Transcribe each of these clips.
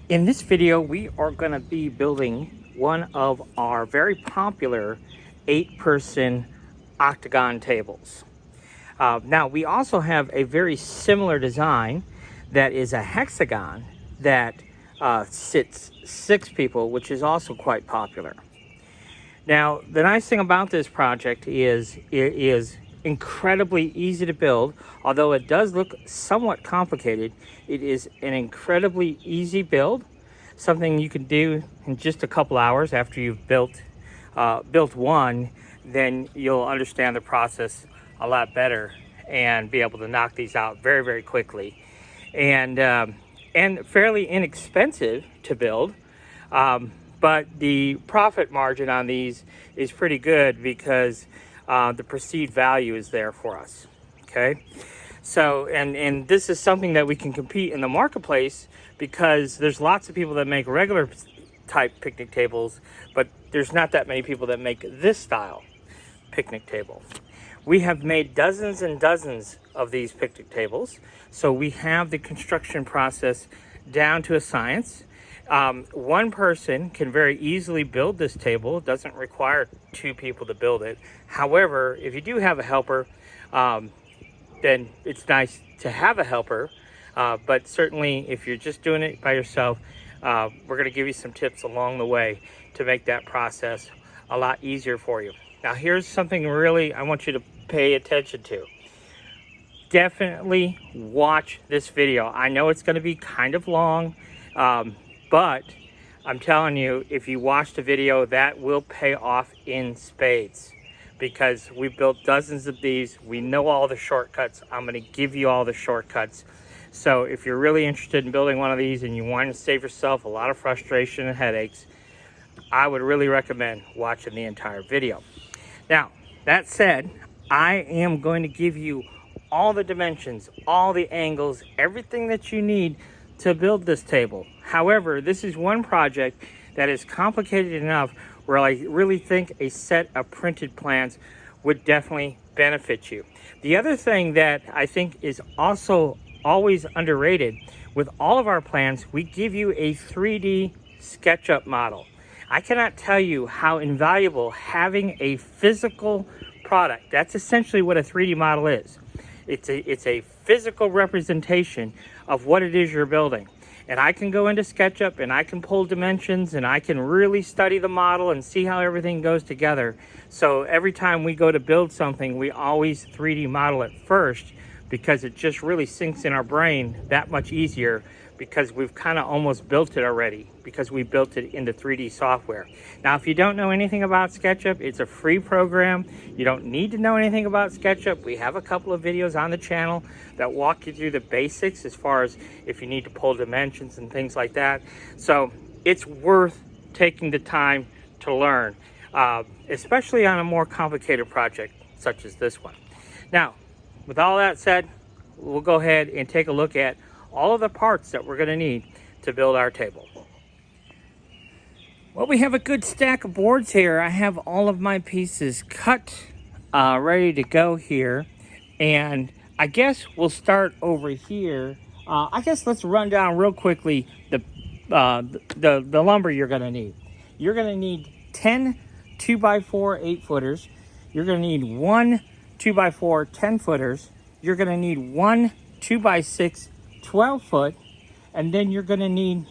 In this video, we are going to be building one of our very popular 8-person octagon tables. Now, we also have a very similar design that is a hexagon that sits 6 people, which is also quite popular. Now, the nice thing about this project is it is incredibly easy to build. Although it does look somewhat complicated, it is an incredibly easy build, something you can do in just a couple hours. After you've built one, then you'll understand the process a lot better and be able to knock these out very, very quickly, and fairly inexpensive to build. But the profit margin on these is pretty good because the perceived value is there for us. Okay, so and this is something that we can compete in the marketplace because there's lots of people that make regular type picnic tables, but there's not that many people that make this style picnic table. We have made dozens and dozens of these picnic tables, so we have the construction process down to a science. One person can very easily build this table. It doesn't require 2 people to build it. However, if you do have a helper, then it's nice to have a helper. But certainly if you're just doing it by yourself, we're going to give you some tips along the way to make that process a lot easier for you. Now, here's something really I want you to pay attention to. Definitely watch this video. I know it's going to be kind of long, but I'm telling you, if you watch the video, that will pay off in spades because we built dozens of these. We know all the shortcuts. I'm going to give you all the shortcuts. So if you're really interested in building one of these and you want to save yourself a lot of frustration and headaches, I would really recommend watching the entire video. Now, that said, I am going to give you all the dimensions, all the angles, everything that you need to build this table. However, this is one project that is complicated enough where I really think a set of printed plans would definitely benefit you. The other thing that I think is also always underrated, with all of our plans, we give you a 3D SketchUp model. I cannot tell you how invaluable having a physical product. That's essentially what a 3D model is. It's a physical representation of what it is you're building. And I can go into SketchUp and I can pull dimensions and I can really study the model and see how everything goes together. So every time we go to build something, we always 3D model it first because it just really sinks in our brain that much easier because we've kind of almost built it already because we built it into 3D software. Now, if you don't know anything about SketchUp, it's a free program. You don't need to know anything about SketchUp. We have a couple of videos on the channel that walk you through the basics as far as if you need to pull dimensions and things like that. So it's worth taking the time to learn, especially on a more complicated project such as this one. Now, with all that said, we'll go ahead and take a look at all of the parts that we're going to need to build our table. Well, we have a good stack of boards here. I have all of my pieces cut, ready to go here. And I guess we'll start over here. I guess let's run down real quickly the lumber you're going to need. You're going to need 10 2x4 8-footers. You're going to need 1 2x4 10-footers. You're going to need 1 2x6 12-foot, and then you're going to need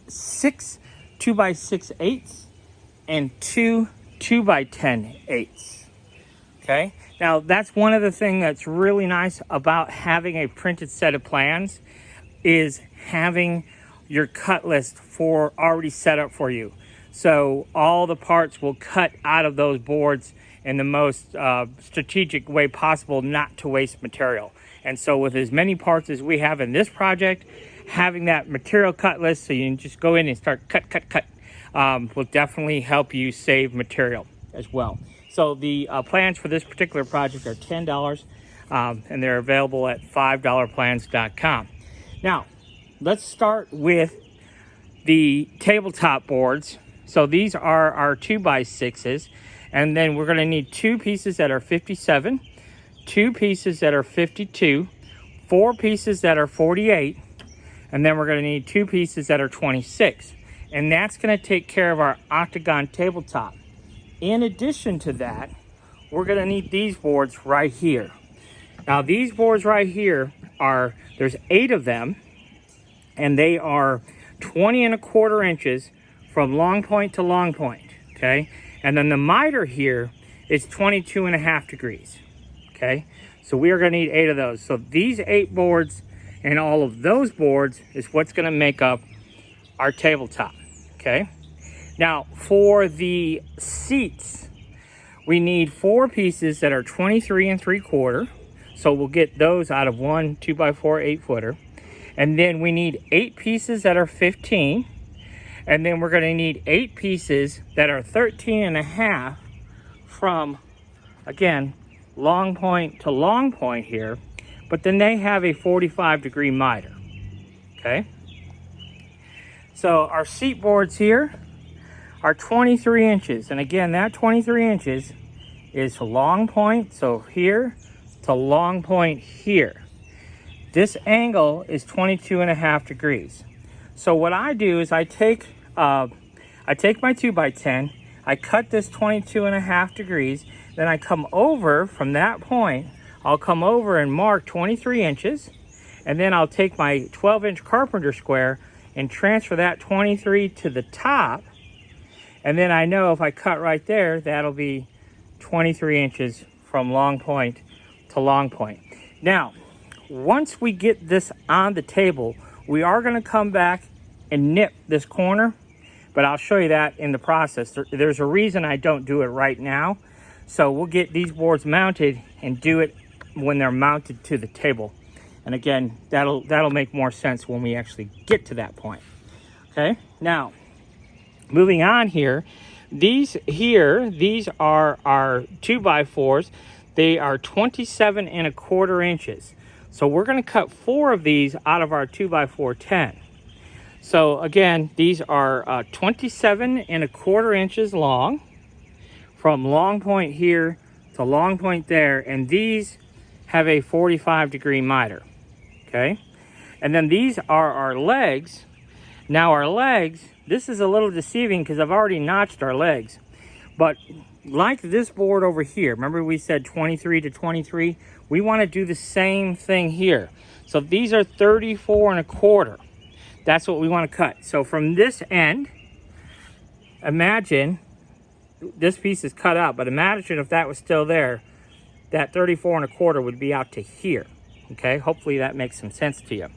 6 2x6 8s and 2 2x10 8s. Okay, now that's one of the things that's really nice about having a printed set of plans is having your cut list for already set up for you. So all the parts will cut out of those boards in the most strategic way possible, not to waste material. And so with as many parts as we have in this project, having that material cut list so you can just go in and start cut will definitely help you save material as well. So the plans for this particular project are $10, and they're available at $5plans.com. Now, let's start with the tabletop boards. So these are our 2x6s, and then we're going to need 2 pieces that are 57, 2 pieces that are 52, 4 pieces that are 48, And then we're going to need 2 pieces that are 26. And that's going to take care of our octagon tabletop. In addition to that, we're going to need these boards right here. Now these boards right here there's 8 of them, and they are 20¼ inches from long point to long point, okay? And then the miter here is 22½ degrees, okay? So we are going to need 8 of those. So these 8 boards and all of those boards is what's going to make up our tabletop, okay? Now for the seats, we need 4 pieces that are 23¾ So we'll get those out of one 2x4 8-footer. And then we need 8 pieces that are 15. And then we're going to need 8 pieces that are 13½ from, again, long point to long point here. But then they have a 45-degree miter. Okay? So our seat boards here are 23 inches. And again, that 23 inches is long point. So here to long point here. This angle is 22½ degrees. So what I do is I take my 2x10, I cut this 22½ degrees, then I come over from that point, I'll come over and mark 23 inches, and then I'll take my 12-inch carpenter square and transfer that 23 to the top, and then I know if I cut right there, that'll be 23 inches from long point to long point. Now, once we get this on the table, we are going to come back and nip this corner, but I'll show you that in the process. There's a reason I don't do it right now. So we'll get these boards mounted and do it when they're mounted to the table. And again, that'll make more sense when we actually get to that point. Okay, now moving on here, these are our 2x4s. They are 27¼ inches. So we're going to cut 4 of these out of our 2x4 10. So again, these are 27¼ inches long from long point here to long point there, and these have a 45-degree miter. Okay, and then these are our legs. Now our legs, this is a little deceiving because I've already notched our legs, but like this board over here, remember we said 23 to 23? We want to do the same thing here. So these are 34¼ That's what we want to cut. So from this end, imagine this piece is cut out, but imagine if that was still there, that 34¼ would be out to here. Okay, hopefully that makes some sense to you.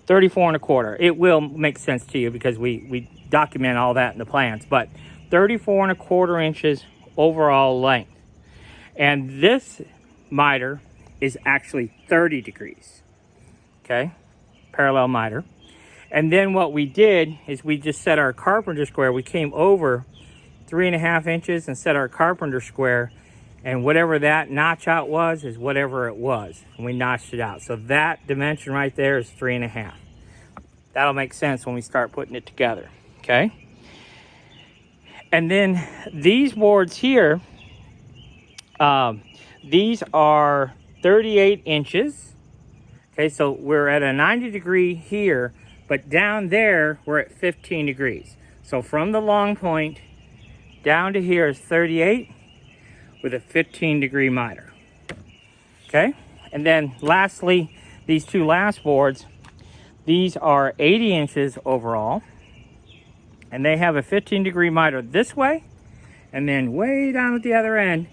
34¼ It will make sense to you because we document all that in the plans, but 34¼ inches overall length. And this miter is actually 30 degrees. Okay, parallel miter. And then what we did is we just set our carpenter square. We came over 3½ inches and set our carpenter square, and whatever that notch out was is whatever it was, and we notched it out. So that dimension right there is 3½. That'll make sense when we start putting it together. Okay, and then these boards here, these are 38 inches. Okay, so we're at a 90-degree here, but down there we're at 15 degrees. So from the long point down to here is 38 with a 15-degree miter. Okay, and then lastly, these 2 last boards, these are 80 inches overall, and they have a 15-degree miter this way, and then way down at the other end,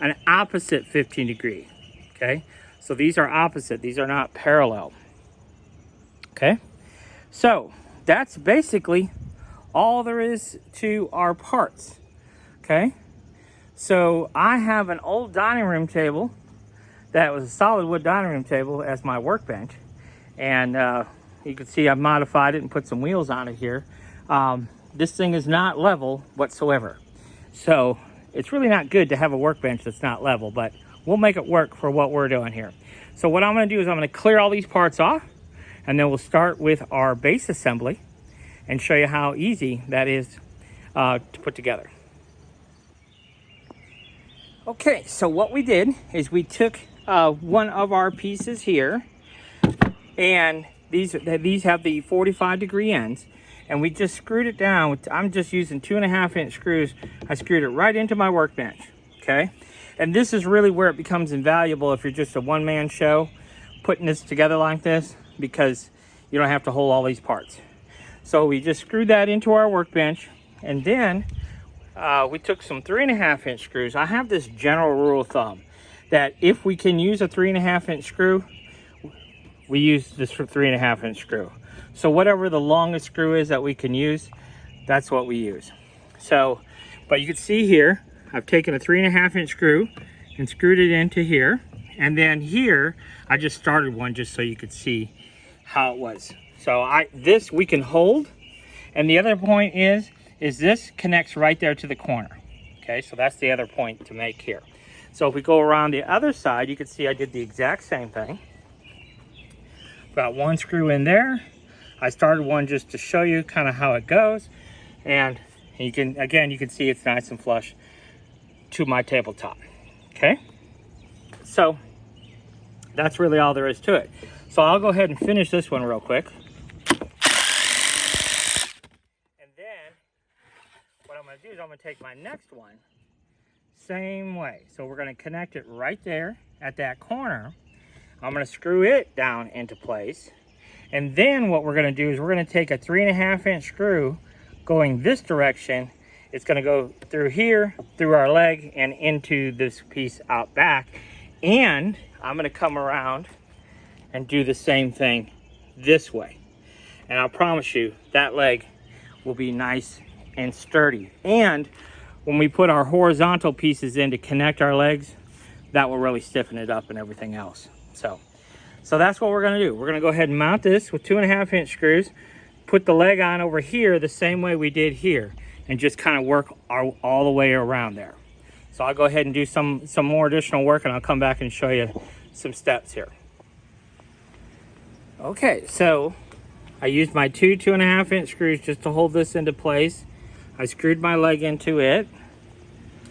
an opposite 15-degree. Okay, so these are opposite, these are not parallel. Okay, so that's basically all there is to our parts. Okay, so I have an old dining room table that was a solid wood dining room table as my workbench, and you can see I've modified it and put some wheels on it here. This thing is not level whatsoever, so it's really not good to have a workbench that's not level, but we'll make it work for what we're doing here. So what I'm going to do is I'm going to clear all these parts off, and then we'll start with our base assembly and show you how easy that is to put together. Okay, so what we did is we took one of our pieces here, and These have the 45-degree ends, and we just screwed it down. I'm just using 2.5-inch screws. I screwed it right into my workbench, okay? And this is really where it becomes invaluable if you're just a one-man show, putting this together like this, because you don't have to hold all these parts. So we just screwed that into our workbench, and then we took some 3.5-inch screws. I have this general rule of thumb that if we can use a 3.5-inch screw, we use this 3.5-inch screw. So whatever the longest screw is that we can use, that's what we use. So, but you can see here, I've taken a 3.5-inch screw and screwed it into here. And then here, I just started one just so you could see how it was. So this we can hold. And the other point is this connects right there to the corner. Okay, so that's the other point to make here. So if we go around the other side, you can see I did the exact same thing. Got one screw in there. I started one just to show you kind of how it goes. And you can, again, you can see it's nice and flush to my tabletop. Okay? So that's really all there is to it. So I'll go ahead and finish this one real quick. And then what I'm going to do is I'm going to take my next one, same way. So we're going to connect it right there at that corner. I'm going to screw it down into place. And then what we're going to do is we're going to take a 3.5-inch screw going this direction. It's going to go through here, through our leg, and into this piece out back. And I'm going to come around and do the same thing this way. And I'll promise you that leg will be nice and sturdy. And when we put our horizontal pieces in to connect our legs, that will really stiffen it up and everything else. So that's what we're going to do. We're going to go ahead and mount this with 2.5-inch screws, put the leg on over here the same way we did here, and just kind of work all the way around there. So I'll go ahead and do some more additional work, and I'll come back and show you some steps here. Okay, so I used my two 2.5-inch screws just to hold this into place. I screwed my leg into it.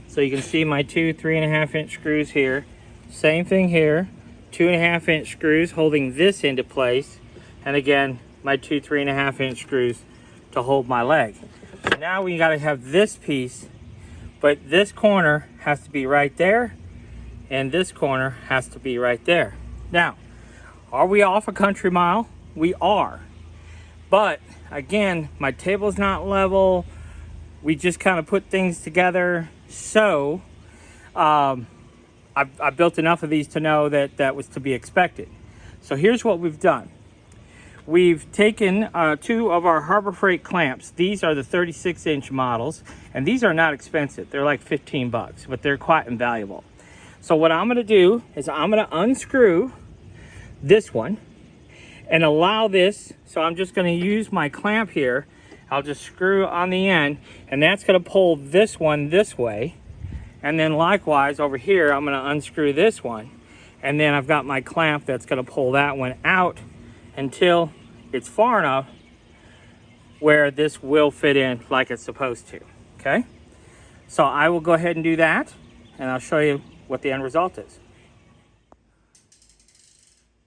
So you can see my two 3.5-inch screws here. Same thing here. 2.5-inch screws holding this into place, and again my two 3.5-inch screws to hold my leg. So now we got to have this piece, but this corner has to be right there, and this corner has to be right there. Now, are we off a country mile? We are, but again, my table's not level. We just kind of put things together, so I built enough of these to know that that was to be expected. So here's what we've done. We've taken two of our Harbor Freight clamps. These are the 36-inch models, and these are not expensive. They're like 15 bucks, but they're quite invaluable. So what I'm going to do is I'm going to unscrew this one and allow this. So I'm just going to use my clamp here. I'll just screw on the end, and that's going to pull this one this way. And then likewise over here, I'm going to unscrew this one. And then I've got my clamp that's going to pull that one out until it's far enough where this will fit in like it's supposed to. Okay? So I will go ahead and do that, and I'll show you what the end result is.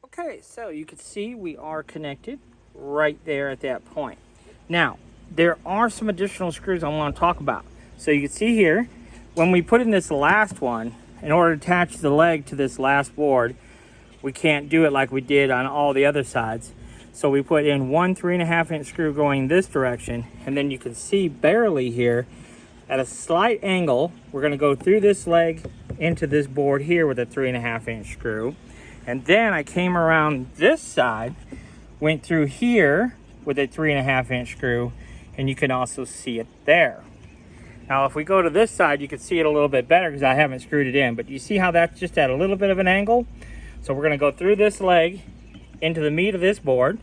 Okay, so you can see we are connected right there at that point. Now, there are some additional screws I want to talk about. So you can see here, when we put in this last one, in order to attach the leg to this last board, we can't do it like we did on all the other sides. So we put in one 3.5-inch screw going this direction, and then you can see barely here, at a slight angle, we're going to go through this leg into this board here with a 3.5-inch screw. And then I came around this side, went through here with a 3.5-inch screw, and you can also see it there. Now, if we go to this side, you can see it a little bit better because I haven't screwed it in. But you see how that's just at a little bit of an angle? So we're going to go through this leg into the meat of this board.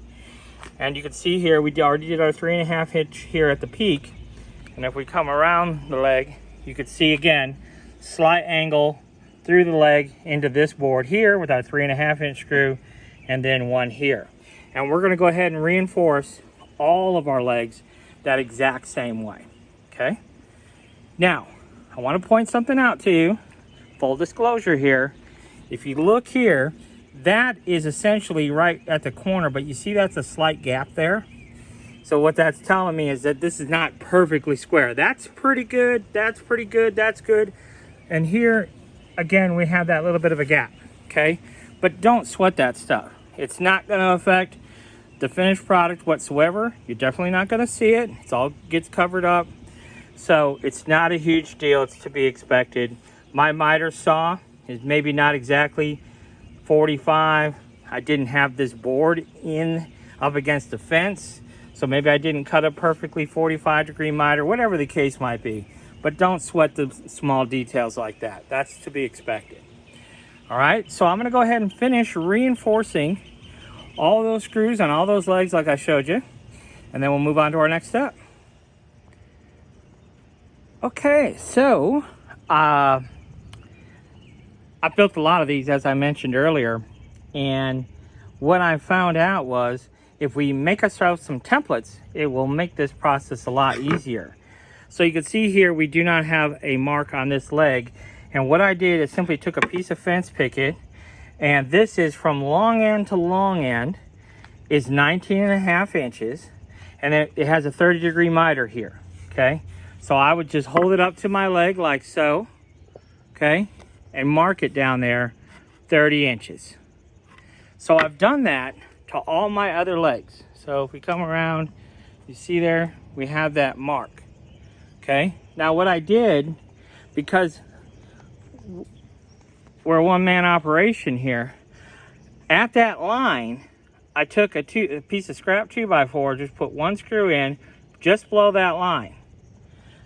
And you can see here, we already did our 3.5-inch here at the peak. And if we come around the leg, you can see again, slight angle through the leg into this board here with our 3.5-inch screw, and then one here. And we're going to go ahead and reinforce all of our legs that exact same way. Okay? Now, I want to point something out to you. Full disclosure here. If you look here, that is essentially right at the corner, but you see that's a slight gap there. So what that's telling me is that this is not perfectly square. That's pretty good, that's pretty good, that's good. And here, again, we have that little bit of a gap, okay? But don't sweat that stuff. It's not gonna affect the finished product whatsoever. You're definitely not gonna see it. It's all gets covered up. So it's not a huge deal, it's to be expected. My miter saw is maybe not exactly 45. I didn't have this board in up against the fence, so maybe I didn't cut a perfectly 45-degree miter, whatever the case might be. But don't sweat the small details like that. That's to be expected. All right, so I'm gonna go ahead and finish reinforcing all those screws on all those legs like I showed you, and then we'll move on to our next step. Okay, so I built a lot of these, as I mentioned earlier, and what I found out was if we make ourselves some templates, it will make this process a lot easier. So you can see here we do not have a mark on this leg, and what I did is simply took a piece of fence picket, and this is from long end to long end is 19.5 inches, and it has a 30-degree miter here, okay? So I would just hold it up to my leg like so, okay? And mark it down there 30 inches. So I've done that to all my other legs. So if we come around, you see there, we have that mark, okay? Now what I did, because we're a one-man operation here, at that line, I took a piece of scrap 2x4, just put one screw in, just below that line,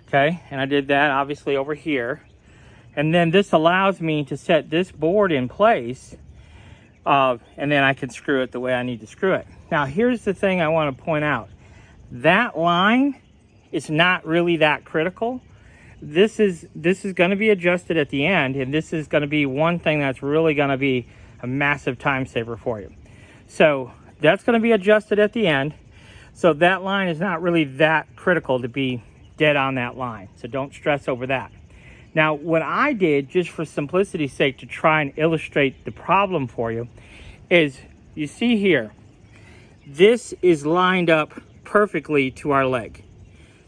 okay? And I did that obviously over here. And then this allows me to set this board in place, and then I can screw it the way I need to screw it. Now here's the thing I want to point out. That line is not really that critical. This is going to be adjusted at the end, and this is going to be one thing that's really going to be a massive time saver for you. So that's going to be adjusted at the end. So that line is not really that critical to be dead on that line. So don't stress over that. Now, what I did, just for simplicity's sake, to try and illustrate the problem for you, is you see here, this is lined up perfectly to our leg.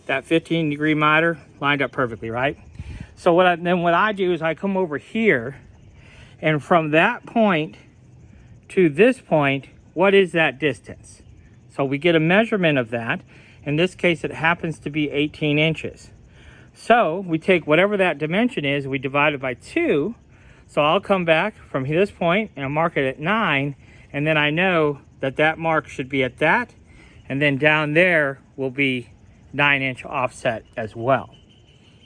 That 15-degree miter lined up perfectly, right? So what I do is I come over here, and from that point to this point, what is that distance? So we get a measurement of that. In this case, it happens to be 18 inches. So we take whatever that dimension is, we divide it by 2. So I'll come back from this point and I'll mark it at 9, and then I know that that mark should be at that, and then down there will be 9-inch offset as well.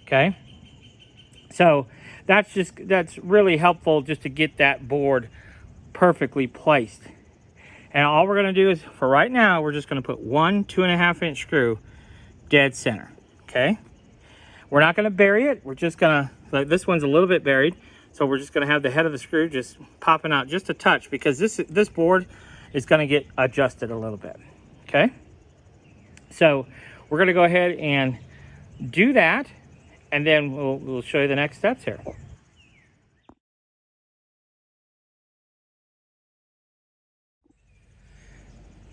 Okay, so that's really helpful just to get that board perfectly placed. And all we're going to do is, for right now, we're just going to put one 2.5-inch screw dead center. Okay, we're not going to bury it. We're just going to, like, this one's a little bit buried, so we're just going to have the head of the screw just popping out just a touch, because this board is going to get adjusted a little bit. Okay, so we're going to go ahead and do that, and then we'll show you the next steps here.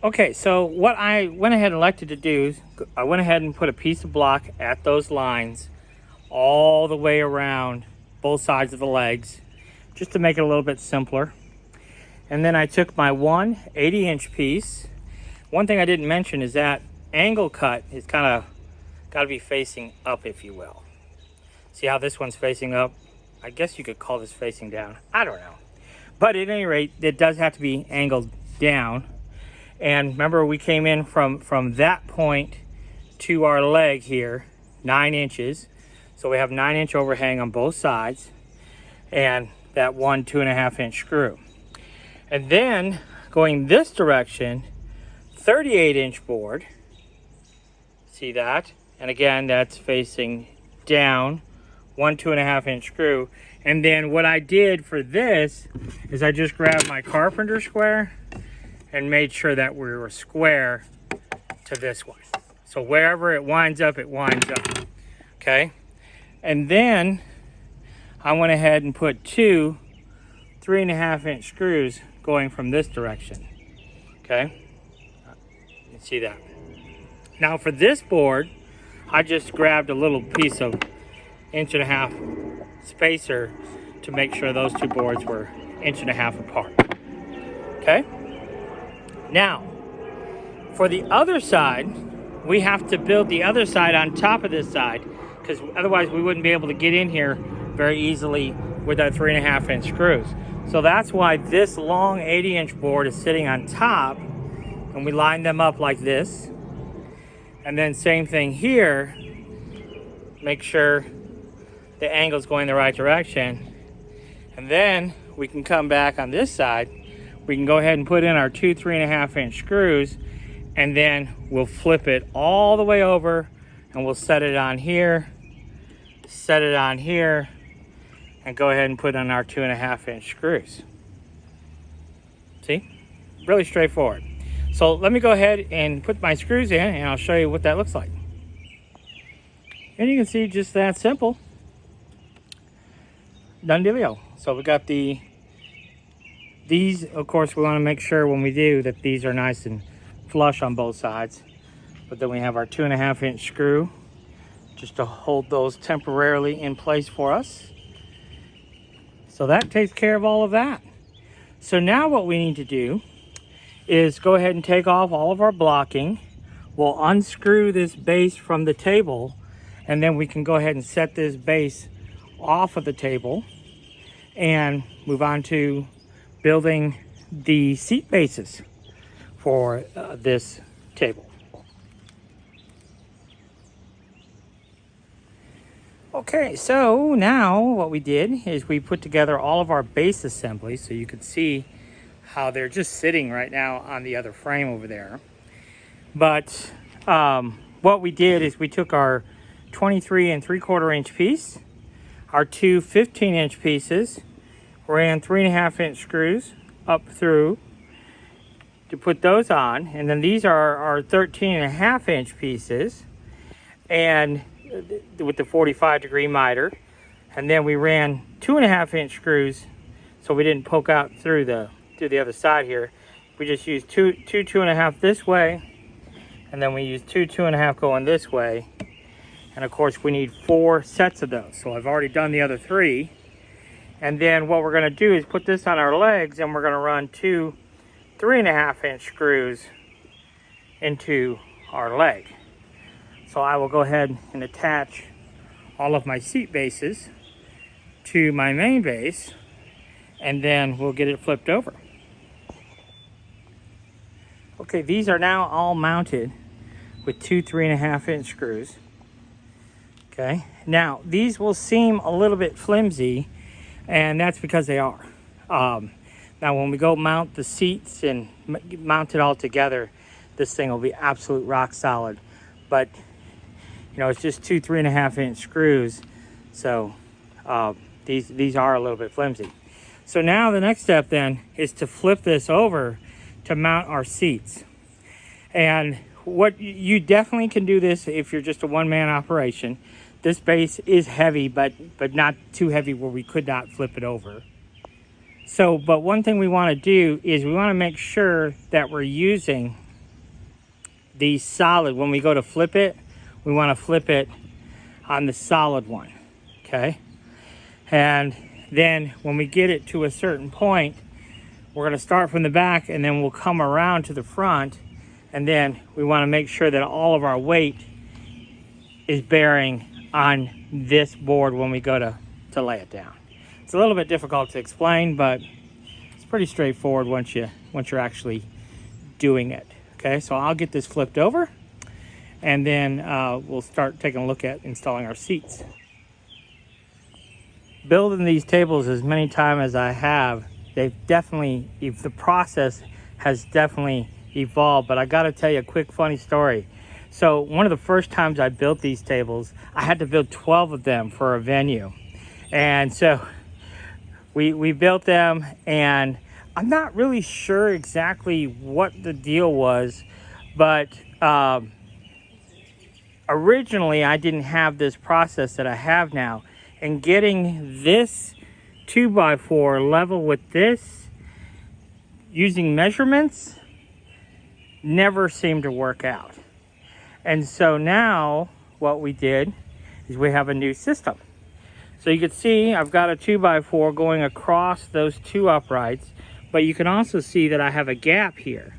Okay, so what I went ahead and elected to do is I went ahead and put a piece of block at those lines all the way around both sides of the legs, just to make it a little bit simpler. And then I took my one 80-inch piece. One thing I didn't mention is that angle cut is kind of got to be facing up, if you will. See how this one's facing up? I guess you could call this facing down. I don't know. But at any rate, it does have to be angled down. And remember, we came in from that point to our leg here, 9 inches. So we have 9-inch overhang on both sides, and that one 2.5-inch screw. And then going this direction, 38-inch board. See that? And again, that's facing down, one 2.5-inch screw. And then what I did for this is I just grabbed my carpenter square and made sure that we were square to this one. So wherever it winds up, okay? And then I went ahead and put two 3.5-inch screws going from this direction. Okay, you can see that. Now for this board, I just grabbed a little piece of 1.5 inch spacer to make sure those two boards were 1.5 inch apart. Okay, now for the other side, we have to build the other side on top of this side, because otherwise we wouldn't be able to get in here very easily with our 3.5 inch screws. So that's why this long 80 inch board is sitting on top, and we line them up like this. And then same thing here, make sure the angle's going the right direction. And then we can come back on this side. We can go ahead and put in our two 3.5 inch screws, and then we'll flip it all the way over, and we'll set it on here, set it on here, and go ahead and put on our 2.5 inch screws. See? Really straightforward. So let me go ahead and put my screws in, and I'll show you what that looks like. And you can see just that simple. Done dealio. So we got these, of course, we want to make sure when we do that these are nice and flush on both sides. But then we have our 2.5 inch screw just to hold those temporarily in place for us. So that takes care of all of that. So now what we need to do is go ahead and take off all of our blocking. We'll unscrew this base from the table, and then we can go ahead and set this base off of the table and move on to building the seat bases for this table. Okay, so now what we did is we put together all of our base assemblies, so you could see how they're just sitting right now on the other frame over there. But what we did is we took our 23 3/4 inch piece, our two 15 inch pieces, ran 3.5 inch screws up through to put those on, and then these are our 13.5 inch pieces, and with the 45-degree miter, and then we ran 2.5 inch screws so we didn't poke out through the other side here. We just used two 2.5 this way, and then we used two 2.5 going this way, and of course we need 4 sets of those. So I've already done the other 3, and then what we're going to do is put this on our legs, and we're going to run two 3.5 inch screws into our leg. So I will go ahead and attach all of my seat bases to my main base, and then we'll get it flipped over. Okay, these are now all mounted with two 3.5 inch screws. Okay, now these will seem a little bit flimsy, and that's because they are. Now when we go mount the seats and mount it all together, this thing will be absolute rock solid. But you know, it's just two 3.5 inch screws, so these are a little bit flimsy. So now the next step then is to flip this over to mount our seats. And what you definitely can do this if you're just a one-man operation. This base is heavy, but not too heavy where we could not flip it over. So, but one thing we want to do is we want to make sure that we're using the solid. When we go to flip it, we want to flip it on the solid one, okay? And then when we get it to a certain point, we're going to start from the back, and then we'll come around to the front, and then we want to make sure that all of our weight is bearing on this board when we go to lay it down. It's a little bit difficult to explain, but it's pretty straightforward once you're actually doing it. Okay, so I'll get this flipped over, and then we'll start taking a look at installing our seats. Building these tables as many times as I have, the process has definitely evolved. But I got to tell you a quick funny story. So one of the first times I built these tables, I had to build 12 of them for a venue. And so we built them, and I'm not really sure exactly what the deal was, but originally I didn't have this process that I have now. And getting this 2x4 level with this using measurements never seemed to work out. And so now what we did is we have a new system. So you can see I've got a 2x4 going across those two uprights, but you can also see that I have a gap here.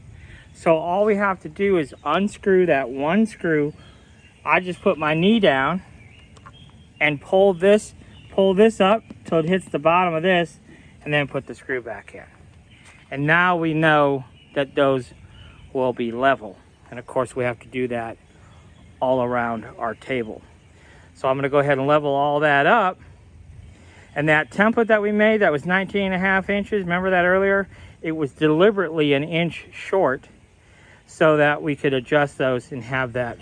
So all we have to do is unscrew that one screw. I just put my knee down and pull this up till it hits the bottom of this, and then put the screw back in. And now we know that those will be level. And of course we have to do that all around our table. So I'm gonna go ahead and level all that up. And that template that we made, that was 19.5 inches, remember that earlier? It was deliberately an inch short so that we could adjust those and have that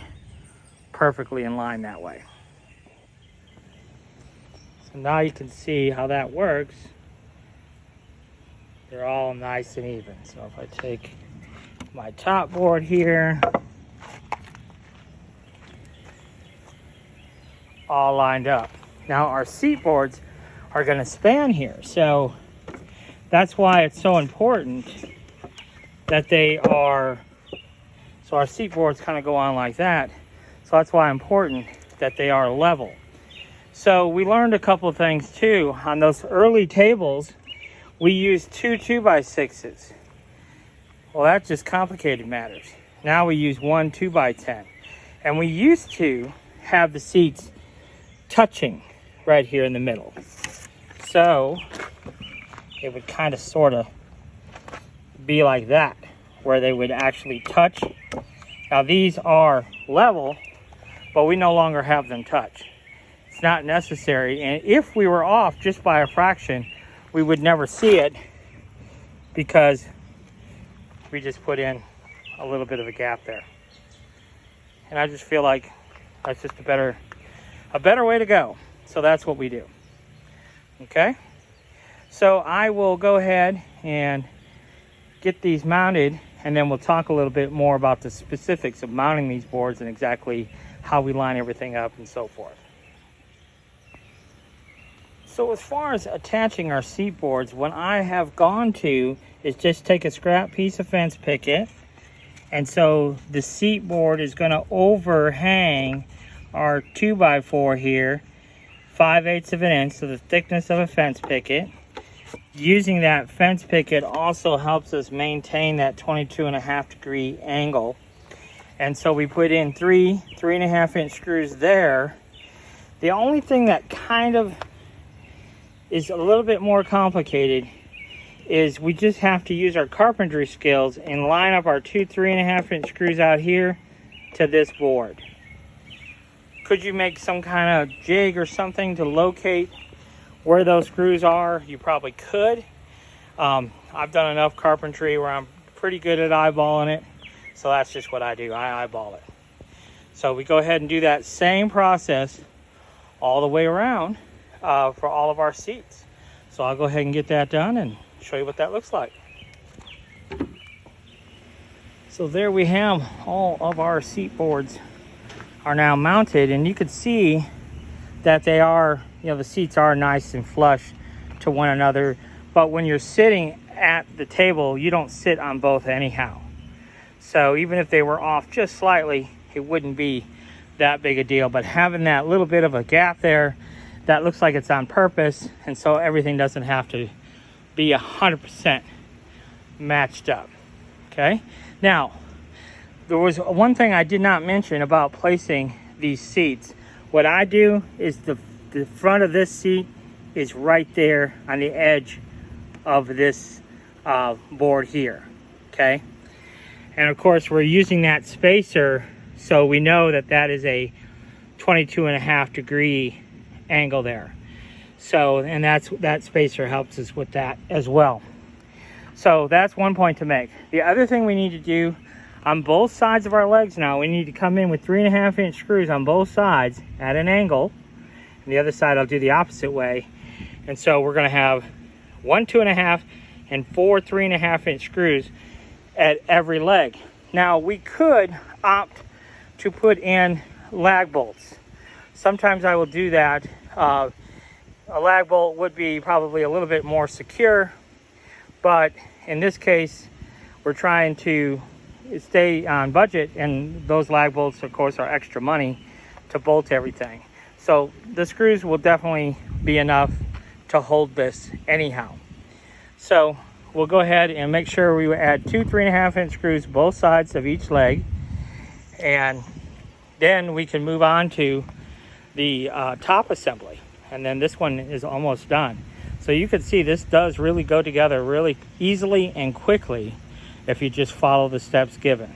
perfectly in line that way. So now you can see how that works. They're all nice and even. So if I take my top board here, all lined up. Now our seat boards are going to span here, so that's why it's so important that they are, so our seat boards kind of go on like that, so that's why it's important that they are level. So we learned a couple of things too. On those early tables we used 2 2x6s. Well, that just complicated matters. Now we use 1 2x10, and we used to have the seats touching right here in the middle. So it would kind of sort of be like that, where they would actually touch. Now these are level, but we no longer have them touch. It's not necessary, and if we were off just by a fraction, we would never see it because we just put in a little bit of a gap there. And I just feel like that's just a better way to go. So that's what we do. Okay, so I will go ahead and get these mounted, and then we'll talk a little bit more about the specifics of mounting these boards and exactly how we line everything up and so forth. So as far as attaching our seat boards, what I have gone to is just take a scrap piece of fence picket, and so the seat board is going to overhang our 2x4 here 5/8 of an inch, so the thickness of a fence picket. Using that fence picket also helps us maintain that 22.5 degree angle. And so we put in 3.5 inch screws there. The only thing that kind of is a little bit more complicated is we just have to use our carpentry skills and line up our 2 3.5 inch screws out here to this board. Could you make some kind of jig or something to locate where those screws are? You probably could. I've done enough carpentry where I'm pretty good at eyeballing it. So that's just what I do. I eyeball it. So we go ahead and do that same process all the way around for all of our seats. So I'll go ahead and get that done and show you what that looks like. So there we have all of our seat boards are now mounted, and you can see that they are, you know, the seats are nice and flush to one another, but when you're sitting at the table, you don't sit on both anyhow. So even if they were off just slightly, it wouldn't be that big a deal. But having that little bit of a gap there, that looks like it's on purpose, and so everything doesn't have to be 100% matched up. Okay, now there was one thing I did not mention about placing these seats. What I do is the front of this seat is right there on the edge of this board here. Okay, and of course we're using that spacer, so we know that that is a 22.5 degree angle there. So, and that spacer helps us with that as well. So that's one point to make. The other thing we need to do on both sides of our legs now, we need to come in with 3.5 inch screws on both sides at an angle. And the other side I'll do the opposite way. And so we're gonna have 1 2.5 and 4 3.5 inch screws at every leg. Now we could opt to put in lag bolts. Sometimes I will do that. A lag bolt would be probably a little bit more secure, but in this case, we're trying to stay on budget, and those lag bolts, of course, are extra money to bolt everything. So the screws will definitely be enough to hold this anyhow. So we'll go ahead and make sure we add 2 3.5-inch screws both sides of each leg, and then we can move on to the top assembly. And then this one is almost done. So you can see this does really go together really easily and quickly if you just follow the steps given.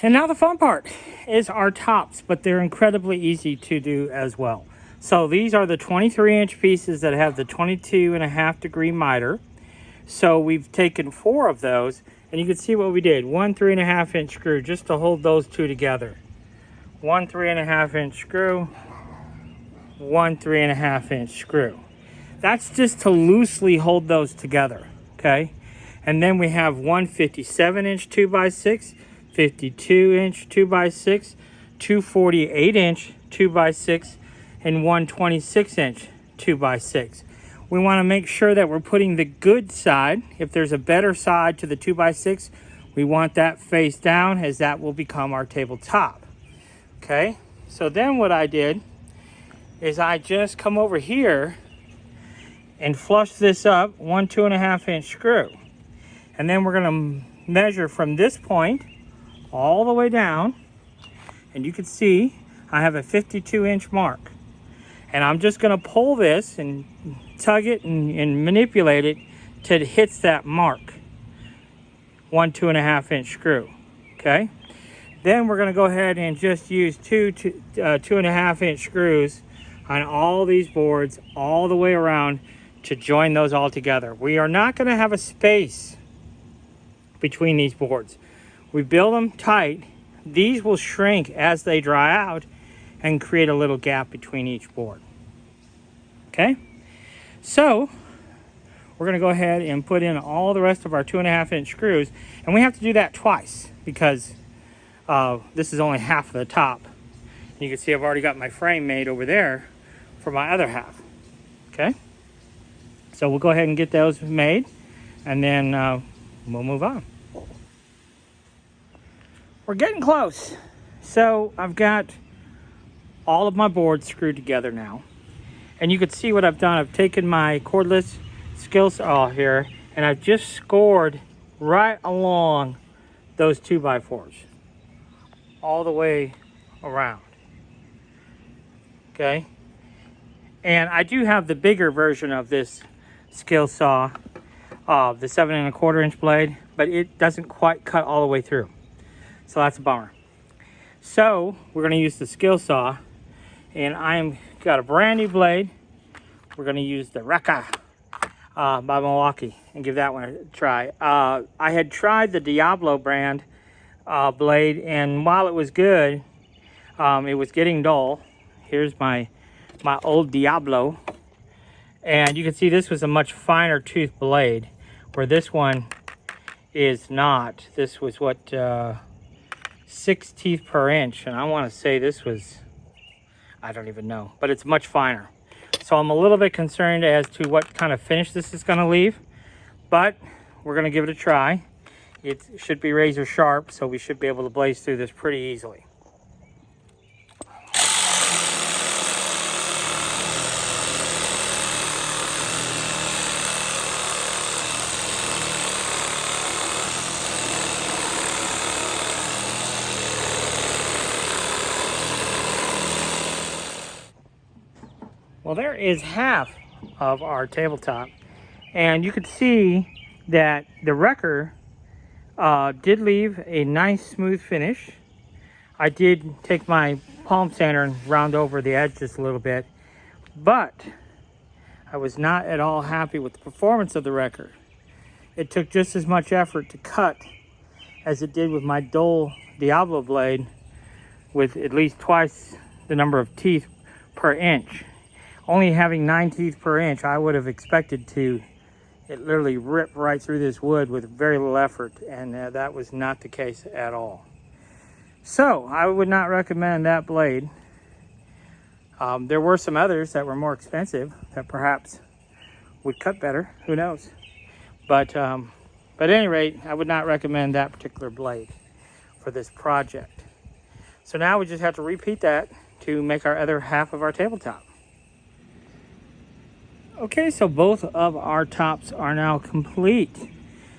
And now the fun part is our tops, but they're incredibly easy to do as well. So these are the 23-inch pieces that have the 22.5-degree miter. So we've taken 4 of those, and you can see what we did. 1 3.5-inch screw just to hold those two together. 1 3.5-inch screw, 1 3.5-inch screw. That's just to loosely hold those together, okay? And then we have 1 57-inch 2x6, 52-inch 2x6, 2 48-inch 2x6, and 1 26-inch 2x6. We want to make sure that we're putting the good side. If there's a better side to the 2x6, we want that face down, as that will become our tabletop. Okay, so then what I did is I just come over here and flush this up 1 2.5-inch screw. And then we're going to measure from this point all the way down. And you can see I have a 52-inch mark. And I'm just going to pull this and tug it and manipulate it till it hits that mark. 1 2.5-inch screw. Okay. Then we're going to go ahead and just use 2 2.5-inch screws on all these boards all the way around to join those all together. We are not going to have a space between these boards. We build them tight. These will shrink as they dry out and create a little gap between each board. Okay, so we're going to go ahead and put in all the rest of our 2.5-inch screws, and we have to do that twice because this is only half of the top. You can see I've already got my frame made over there for my other half. Okay, so we'll go ahead and get those made, and then we'll move on. We're getting close. So I've got all of my boards screwed together now, and you can see what I've done. I've taken my cordless skill saw here, and I've just scored right along those 2x4s all the way around. Okay, and I do have the bigger version of this skill saw, the 7 1/4-inch blade, but it doesn't quite cut all the way through, so that's a bummer. So we're going to use the skill saw, and I'm got a brand new blade. We're going to use the Reka by Milwaukee and give that one a try. I had tried the Diablo brand blade, and while it was good, it was getting dull. Here's my old Diablo, and you can see this was a much finer tooth blade, where this one is not. This was what, 6 teeth per inch, and I want to say this was, I don't even know, but it's much finer. So I'm a little bit concerned as to what kind of finish this is going to leave, but we're going to give it a try. It should be razor sharp, so we should be able to blaze through this pretty easily. Well, there is half of our tabletop, and you can see that the wrecker did leave a nice smooth finish. I did take my palm sander and round over the edge just a little bit, but I was not at all happy with the performance of the wrecker. It took just as much effort to cut as it did with my dull Diablo blade, with at least twice the number of teeth per inch. Only having 9 teeth per inch, I would have expected it literally rip right through this wood with very little effort, and that was not the case at all. So I would not recommend that blade. There were some others that were more expensive that perhaps would cut better, who knows. But at any rate, I would not recommend that particular blade for this project. So now we just have to repeat that to make our other half of our tabletop. Okay, so both of our tops are now complete.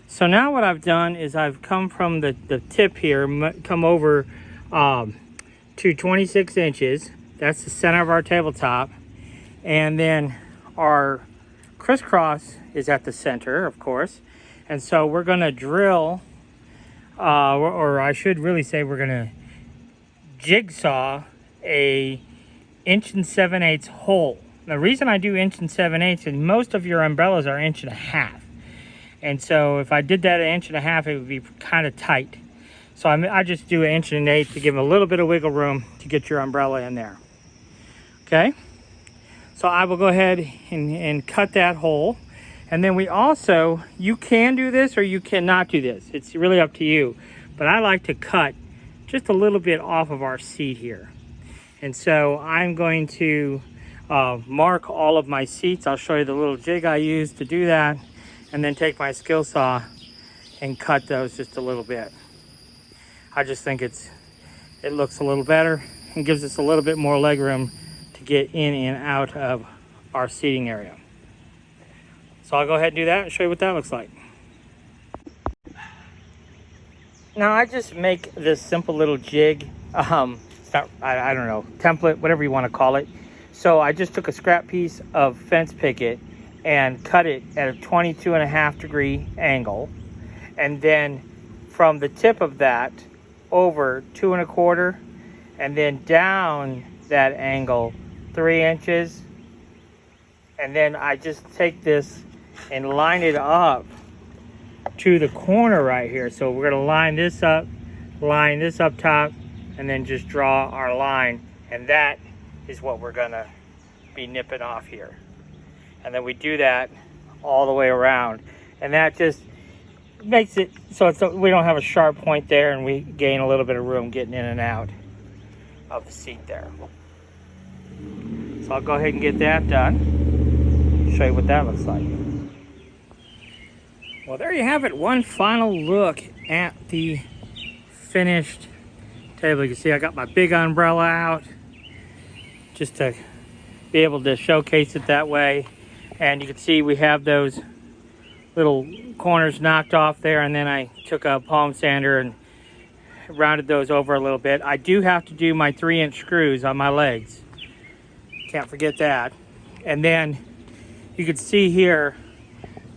So now what I've done is I've come from the tip here, come over to 26 inches. That's the center of our tabletop. And then our crisscross is at the center, of course. And so we're gonna drill, or I should really say we're gonna jigsaw a 1 7/8 hole. The reason I do 1 7/8 is most of your umbrellas are 1.5 inches. And so if I did that 1.5 inches, it would be kind of tight. So I just do 1 1/8 inches to give a little bit of wiggle room to get your umbrella in there. Okay, so I will go ahead and cut that hole. And then we also, you can do this or you cannot do this. It's really up to you. But I like to cut just a little bit off of our seat here. And so I'm going to mark all of my seats. I'll show you the little jig I use to do that. And then take my skill saw and cut those just a little bit. I just think it looks a little better and gives us a little bit more leg room to get in and out of our seating area. So I'll go ahead and do that and show you what that looks like. Now I just make this simple little jig, it's not, I don't know, template, whatever you want to call it. So I just took a scrap piece of fence picket and cut it at a 22.5 degree angle. And then from the tip of that over 2 1/4, and then down that angle 3 inches. And then I just take this and line it up to the corner right here. So we're gonna line this up top, and then just draw our line. And that is what we're gonna be nipping off here. And then we do that all the way around. And that just makes it so we don't have a sharp point there, and we gain a little bit of room getting in and out of the seat there. So I'll go ahead and get that done. Show you what that looks like. Well, there you have it. One final look at the finished table. You can see I got my big umbrella out just to be able to showcase it that way. And you can see we have those little corners knocked off there, and then I took a palm sander and rounded those over a little bit. I do have to do my 3-inch screws on my legs. Can't forget that. And then you can see here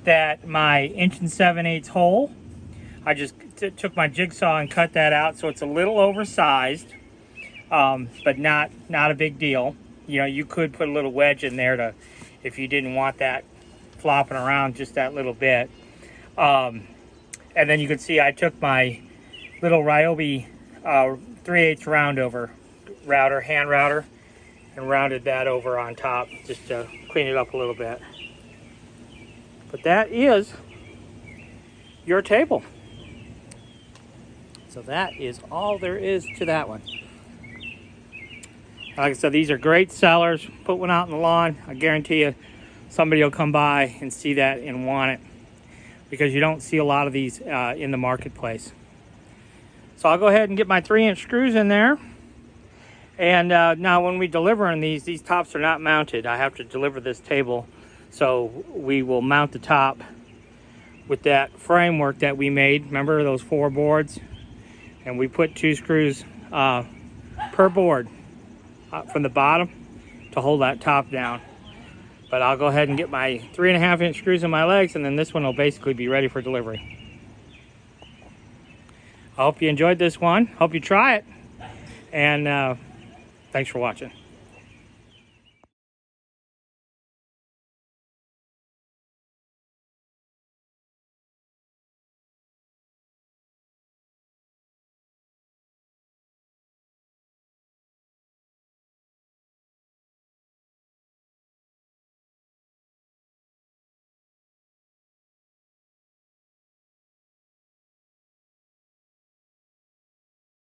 that my 1 7/8 hole, I just took my jigsaw and cut that out, so it's a little oversized, but not a big deal. You know, you could put a little wedge in there to, if you didn't want that flopping around just that little bit. And then you can see I took my little Ryobi 3/8 hand router, and rounded that over on top just to clean it up a little bit. But that is your table. So that is all there is to that one. Like I said, these are great sellers. Put one out in the lawn. I guarantee you somebody will come by and see that and want it, because you don't see a lot of these in the marketplace. So I'll go ahead and get my 3-inch screws in there. And now when we deliver on these tops are not mounted. I have to deliver this table. So we will mount the top with that framework that we made. Remember those 4 boards? And we put 2 screws per board from the bottom to hold that top down. But I'll go ahead and get my 3.5-inch screws in my legs, and then this one will basically be ready for delivery. I hope you enjoyed this one. Hope you try it. And thanks for watching.